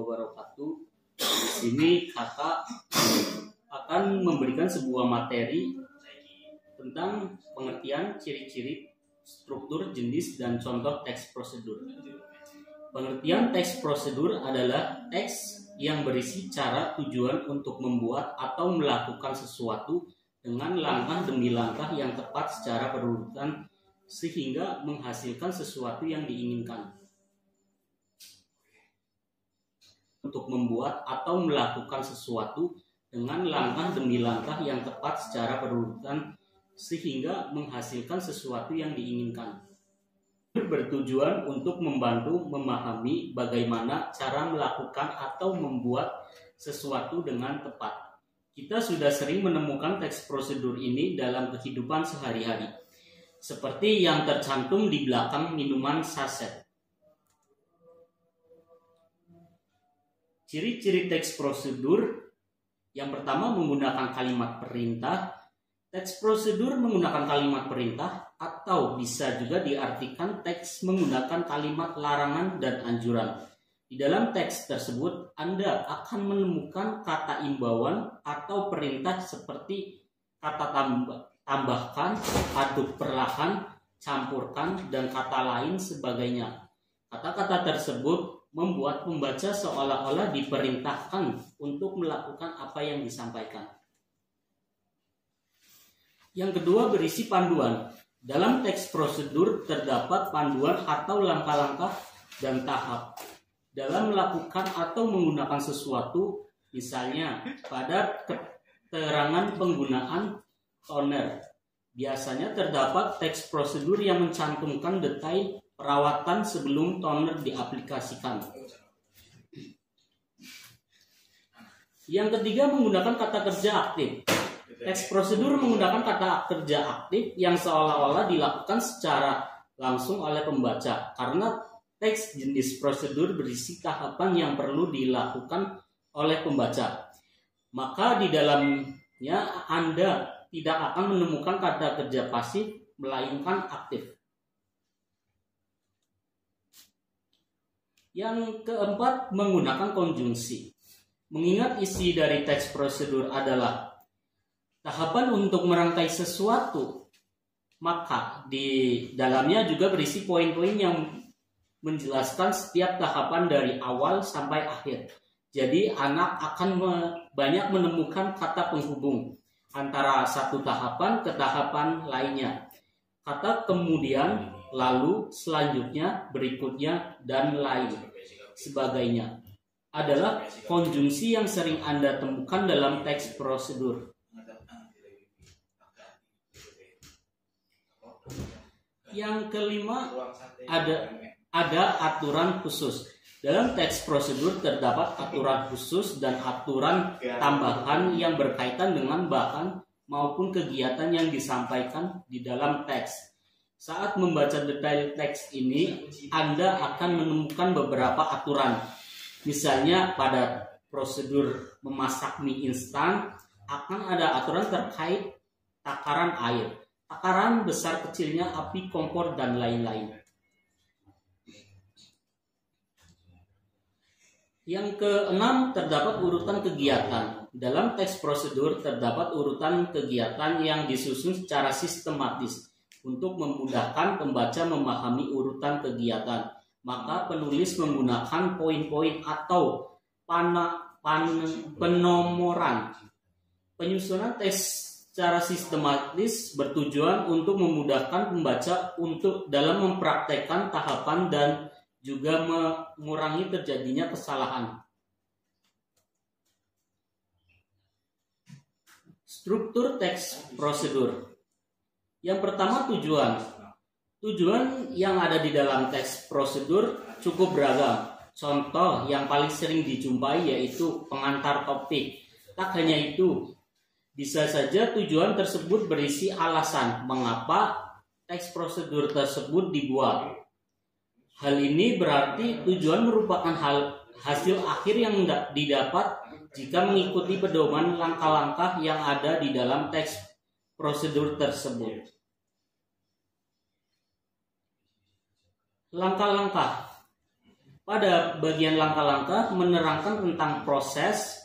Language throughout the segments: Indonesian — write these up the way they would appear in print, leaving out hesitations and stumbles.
wabarakatuh. Di sini kakak akan memberikan sebuah materi tentang pengertian ciri-ciri, struktur, jenis, dan contoh teks prosedur. Pengertian teks prosedur adalah teks yang berisi cara, tujuan untuk membuat atau melakukan sesuatu dengan langkah demi langkah yang tepat secara berurutan sehingga menghasilkan sesuatu yang diinginkan. Untuk membuat atau melakukan sesuatu dengan langkah demi langkah yang tepat secara berurutan sehingga menghasilkan sesuatu yang diinginkan. Bertujuan untuk membantu memahami bagaimana cara melakukan atau membuat sesuatu dengan tepat. Kita sudah sering menemukan teks prosedur ini dalam kehidupan sehari-hari, seperti yang tercantum di belakang minuman saset. Ciri-ciri teks prosedur yang pertama menggunakan kalimat perintah. Teks prosedur menggunakan kalimat perintah atau bisa juga diartikan teks menggunakan kalimat larangan dan anjuran. Di dalam teks tersebut Anda akan menemukan kata imbauan atau perintah seperti kata tambahkan, aduk perlahan, campurkan, dan kata lain sebagainya. Kata-kata tersebut membuat pembaca seolah-olah diperintahkan untuk melakukan apa yang disampaikan. Yang kedua berisi panduan. Dalam teks prosedur terdapat panduan atau langkah-langkah dan tahap dalam melakukan atau menggunakan sesuatu, misalnya pada keterangan penggunaan toner. Biasanya terdapat teks prosedur yang mencantumkan detail perawatan sebelum toner diaplikasikan. Yang ketiga menggunakan kata kerja aktif. Teks prosedur menggunakan kata kerja aktif yang seolah-olah dilakukan secara langsung oleh pembaca karena teks jenis prosedur berisi tahapan yang perlu dilakukan oleh pembaca. Maka di dalamnya Anda tidak akan menemukan kata kerja pasif melainkan aktif. Yang keempat, menggunakan konjungsi. Mengingat isi dari teks prosedur adalah tahapan untuk merangkai sesuatu, maka di dalamnya juga berisi poin-poin yang menjelaskan setiap tahapan dari awal sampai akhir. Jadi anak akan banyak menemukan kata penghubung antara satu tahapan ke tahapan lainnya. Kata kemudian, lalu, selanjutnya, berikutnya, dan lain sebagainya adalah konjungsi yang sering Anda temukan dalam teks prosedur. Yang kelima, ada aturan khusus. Dalam teks prosedur terdapat aturan khusus dan aturan tambahan yang berkaitan dengan bahan maupun kegiatan yang disampaikan di dalam teks. Saat membaca detail teks ini, Anda akan menemukan beberapa aturan. Misalnya pada prosedur memasak mie instan akan ada aturan terkait takaran air, takaran besar kecilnya api kompor, dan lain-lain. Yang keenam, terdapat urutan kegiatan. Dalam teks prosedur terdapat urutan kegiatan yang disusun secara sistematis untuk memudahkan pembaca memahami urutan kegiatan. Maka penulis menggunakan poin-poin atau penomoran. Penyusunan teks secara sistematis bertujuan untuk memudahkan pembaca untuk dalam mempraktekkan tahapan dan juga mengurangi terjadinya kesalahan. Struktur teks prosedur. Yang pertama, tujuan. Tujuan yang ada di dalam teks prosedur cukup beragam. Contoh yang paling sering dijumpai yaitu pengantar topik. Tak hanya itu, bisa saja tujuan tersebut berisi alasan mengapa teks prosedur tersebut dibuat. Hal ini berarti tujuan merupakan hasil akhir yang didapat jika mengikuti pedoman langkah-langkah yang ada di dalam teks prosedur tersebut. Langkah-langkah. pada bagian langkah-langkah menerangkan tentang proses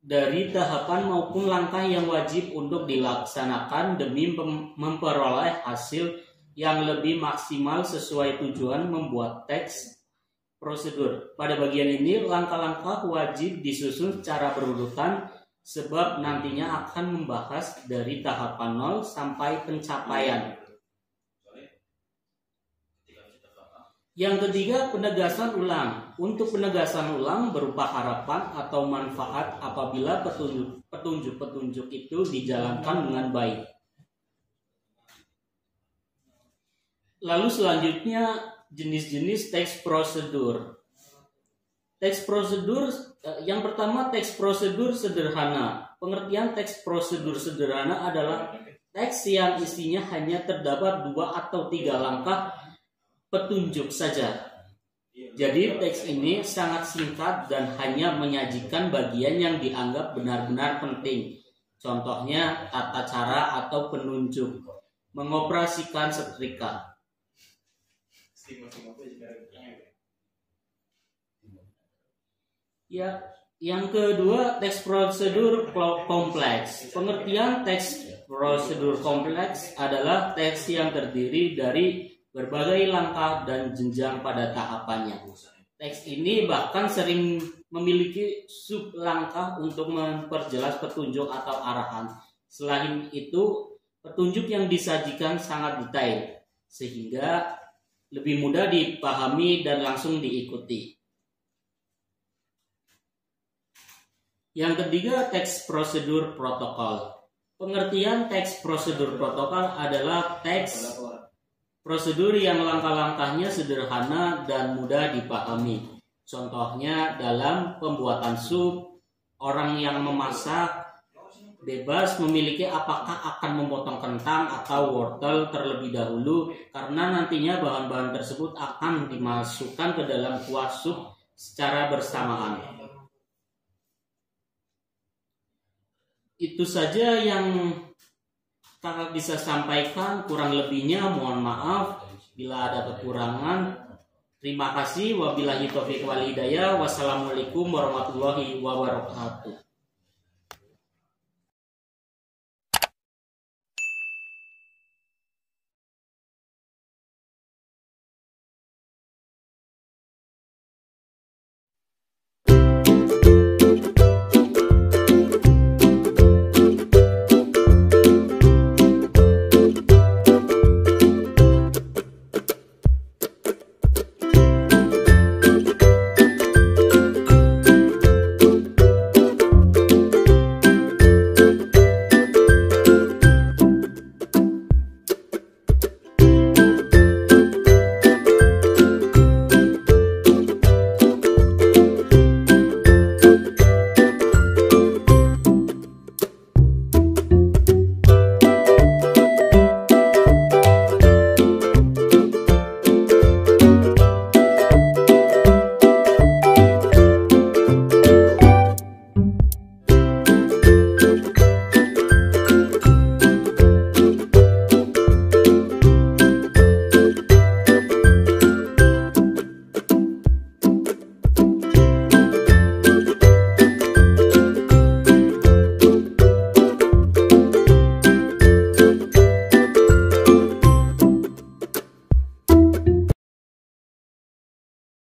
dari tahapan maupun langkah yang wajib untuk dilaksanakan demi memperoleh hasil yang lebih maksimal sesuai tujuan membuat teks prosedur. Pada bagian ini langkah-langkah wajib disusun secara berurutan sebab nantinya akan membahas dari tahapan 0 sampai pencapaian. Yang ketiga, penegasan ulang. Untuk penegasan ulang berupa harapan atau manfaat apabila petunjuk-petunjuk itu dijalankan dengan baik. Lalu selanjutnya jenis-jenis teks prosedur. Teks prosedur yang pertama, teks prosedur sederhana. Pengertian teks prosedur sederhana adalah teks yang isinya hanya terdapat 2 atau 3 langkah petunjuk saja. Jadi teks ini sangat singkat dan hanya menyajikan bagian yang dianggap benar-benar penting. Contohnya tata cara atau penunjuk mengoperasikan setrika. Ya, yang kedua, teks prosedur kompleks. Pengertian teks prosedur kompleks adalah teks yang terdiri dari berbagai langkah dan jenjang pada tahapannya. Teks ini bahkan sering memiliki sub langkah untuk memperjelas petunjuk atau arahan. Selain itu, petunjuk yang disajikan sangat detail sehingga lebih mudah dipahami dan langsung diikuti. Yang ketiga, teks prosedur protokol. Pengertian teks prosedur protokol adalah teks prosedur yang langkah-langkahnya sederhana dan mudah dipahami. Contohnya dalam pembuatan sup, orang yang memasak bebas memiliki apakah akan memotong kentang atau wortel terlebih dahulu karena nantinya bahan-bahan tersebut akan dimasukkan ke dalam kuah sup secara bersamaan. Itu saja yang kakak bisa sampaikan, kurang lebihnya mohon maaf bila ada kekurangan. Terima kasih. Wabillahi taufiq wal hidayah. Wassalamualaikum warahmatullahi wabarakatuh.